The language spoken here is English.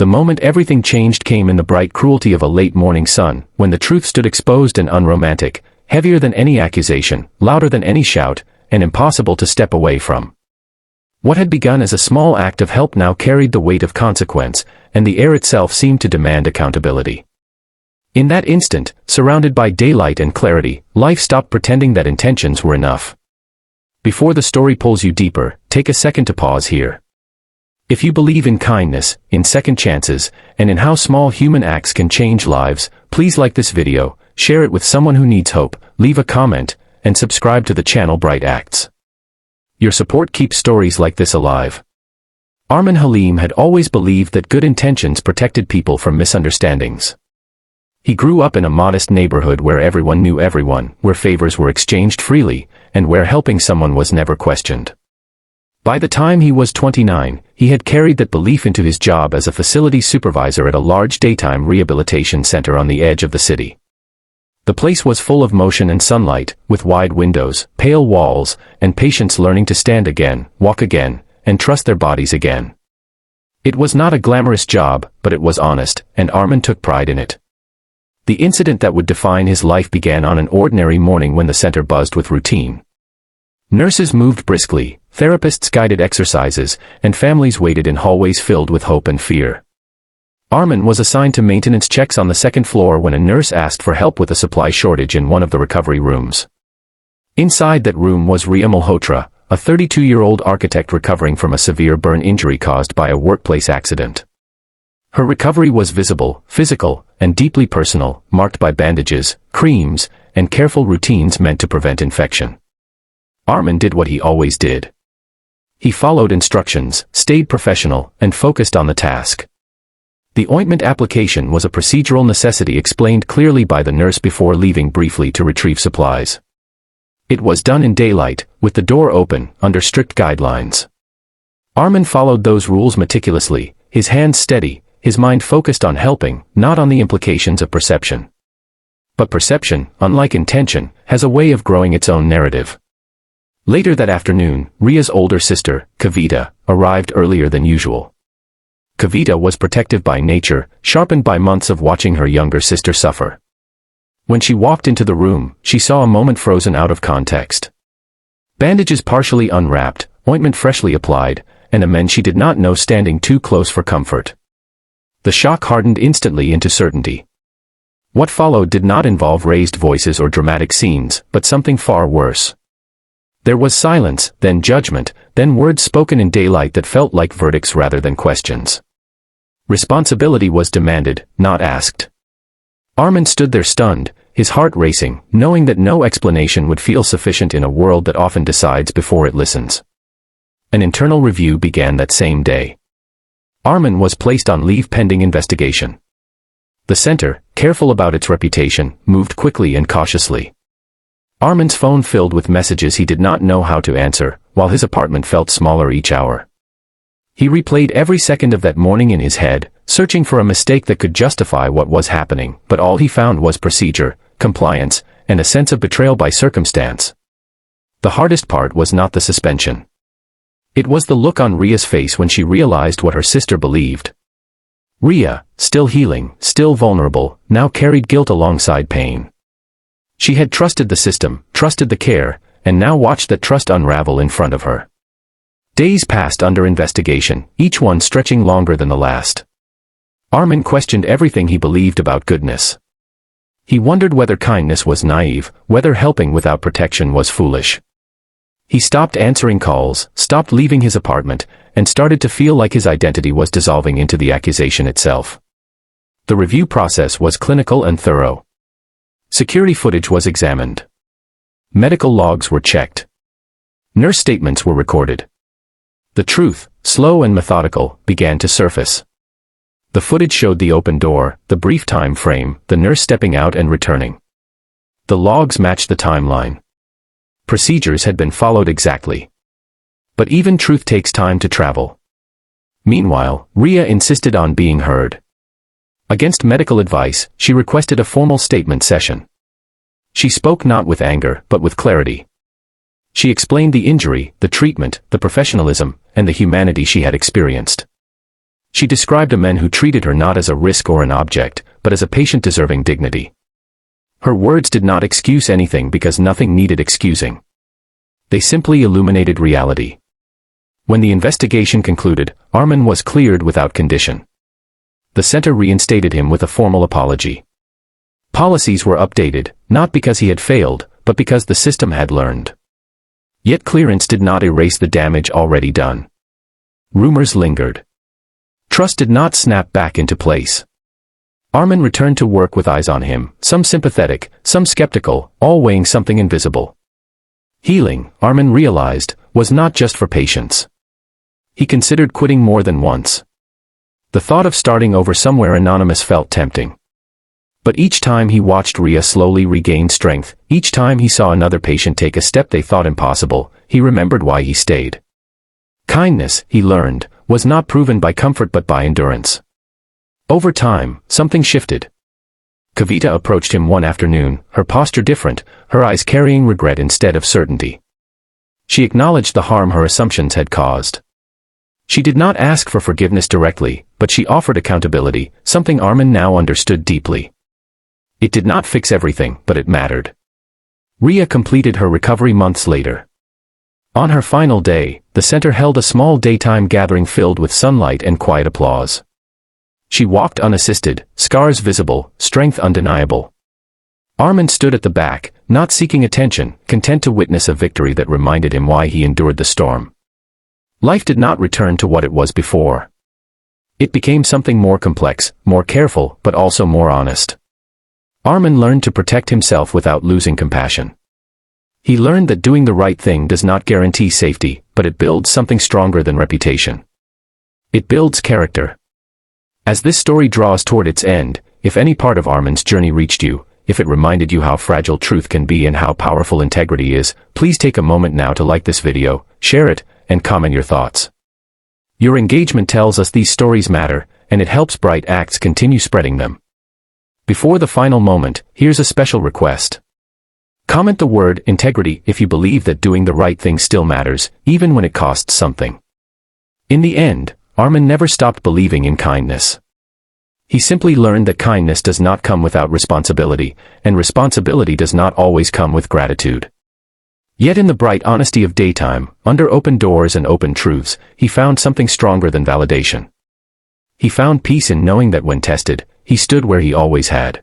The moment everything changed came in the bright cruelty of a late morning sun, when the truth stood exposed and unromantic, heavier than any accusation, louder than any shout, and impossible to step away from. What had begun as a small act of help now carried the weight of consequence, and the air itself seemed to demand accountability. In that instant, surrounded by daylight and clarity, life stopped pretending that intentions were enough. Before the story pulls you deeper, take a second to pause here. If you believe in kindness, in second chances, and in how small human acts can change lives, please like this video, share it with someone who needs hope, leave a comment, and subscribe to the channel Bright Acts. Your support keeps stories like this alive. Arman Halim had always believed that good intentions protected people from misunderstandings. He grew up in a modest neighborhood where everyone knew everyone, where favors were exchanged freely, and where helping someone was never questioned. By the time he was 29, he had carried that belief into his job as a facility supervisor at a large daytime rehabilitation center on the edge of the city. The place was full of motion and sunlight, with wide windows, pale walls, and patients learning to stand again, walk again, and trust their bodies again. It was not a glamorous job, but it was honest, and Arman took pride in it. The incident that would define his life began on an ordinary morning when the center buzzed with routine. Nurses moved briskly, therapists guided exercises, and families waited in hallways filled with hope and fear. Arman was assigned to maintenance checks on the second floor when a nurse asked for help with a supply shortage in one of the recovery rooms. Inside that room was Ria Malhotra, a 32-year-old architect recovering from a severe burn injury caused by a workplace accident. Her recovery was visible, physical, and deeply personal, marked by bandages, creams, and careful routines meant to prevent infection. Arman did what he always did. He followed instructions, stayed professional, and focused on the task. The ointment application was a procedural necessity explained clearly by the nurse before leaving briefly to retrieve supplies. It was done in daylight, with the door open, under strict guidelines. Arman followed those rules meticulously, his hands steady, his mind focused on helping, not on the implications of perception. But perception, unlike intention, has a way of growing its own narrative. Later that afternoon, Ria's older sister, Kavita, arrived earlier than usual. Kavita was protective by nature, sharpened by months of watching her younger sister suffer. When she walked into the room, she saw a moment frozen out of context. Bandages partially unwrapped, ointment freshly applied, and a man she did not know standing too close for comfort. The shock hardened instantly into certainty. What followed did not involve raised voices or dramatic scenes, but something far worse. There was silence, then judgment, then words spoken in daylight that felt like verdicts rather than questions. Responsibility was demanded, not asked. Arman stood there stunned, his heart racing, knowing that no explanation would feel sufficient in a world that often decides before it listens. An internal review began that same day. Arman was placed on leave pending investigation. The center, careful about its reputation, moved quickly and cautiously. Arman's phone filled with messages he did not know how to answer, while his apartment felt smaller each hour. He replayed every second of that morning in his head, searching for a mistake that could justify what was happening, but all he found was procedure, compliance, and a sense of betrayal by circumstance. The hardest part was not the suspension. It was the look on Ria's face when she realized what her sister believed. Ria, still healing, still vulnerable, now carried guilt alongside pain. She had trusted the system, trusted the care, and now watched that trust unravel in front of her. Days passed under investigation, each one stretching longer than the last. Arman questioned everything he believed about goodness. He wondered whether kindness was naive, whether helping without protection was foolish. He stopped answering calls, stopped leaving his apartment, and started to feel like his identity was dissolving into the accusation itself. The review process was clinical and thorough. Security footage was examined. Medical logs were checked. Nurse statements were recorded. The truth, slow and methodical, began to surface. The footage showed the open door, the brief time frame, the nurse stepping out and returning. The logs matched the timeline. Procedures had been followed exactly. But even truth takes time to travel. Meanwhile, Ria insisted on being heard. Against medical advice, she requested a formal statement session. She spoke not with anger, but with clarity. She explained the injury, the treatment, the professionalism, and the humanity she had experienced. She described a man who treated her not as a risk or an object, but as a patient deserving dignity. Her words did not excuse anything because nothing needed excusing. They simply illuminated reality. When the investigation concluded, Arman was cleared without condition. The center reinstated him with a formal apology. Policies were updated, not because he had failed, but because the system had learned. Yet clearance did not erase the damage already done. Rumors lingered. Trust did not snap back into place. Arman returned to work with eyes on him, some sympathetic, some skeptical, all weighing something invisible. Healing, Arman realized, was not just for patients. He considered quitting more than once. The thought of starting over somewhere anonymous felt tempting. But each time he watched Ria slowly regain strength, each time he saw another patient take a step they thought impossible, he remembered why he stayed. Kindness, he learned, was not proven by comfort but by endurance. Over time, something shifted. Kavita approached him one afternoon, her posture different, her eyes carrying regret instead of certainty. She acknowledged the harm her assumptions had caused. She did not ask for forgiveness directly, but she offered accountability, something Arman now understood deeply. It did not fix everything, but it mattered. Ria completed her recovery months later. On her final day, the center held a small daytime gathering filled with sunlight and quiet applause. She walked unassisted, scars visible, strength undeniable. Arman stood at the back, not seeking attention, content to witness a victory that reminded him why he endured the storm. Life did not return to what it was before. It became something more complex, more careful, but also more honest. Arman learned to protect himself without losing compassion. He learned that doing the right thing does not guarantee safety, but it builds something stronger than reputation. It builds character. As this story draws toward its end, if any part of Arman's journey reached you, if it reminded you how fragile truth can be and how powerful integrity is, please take a moment now to like this video, share it, and comment your thoughts. Your engagement tells us these stories matter, and it helps Bright Acts continue spreading them. Before the final moment, here's a special request. Comment the word integrity if you believe that doing the right thing still matters, even when it costs something. In the end, Arman never stopped believing in kindness. He simply learned that kindness does not come without responsibility, and responsibility does not always come with gratitude. Yet in the bright honesty of daytime, under open doors and open truths, he found something stronger than validation. He found peace in knowing that when tested, he stood where he always had.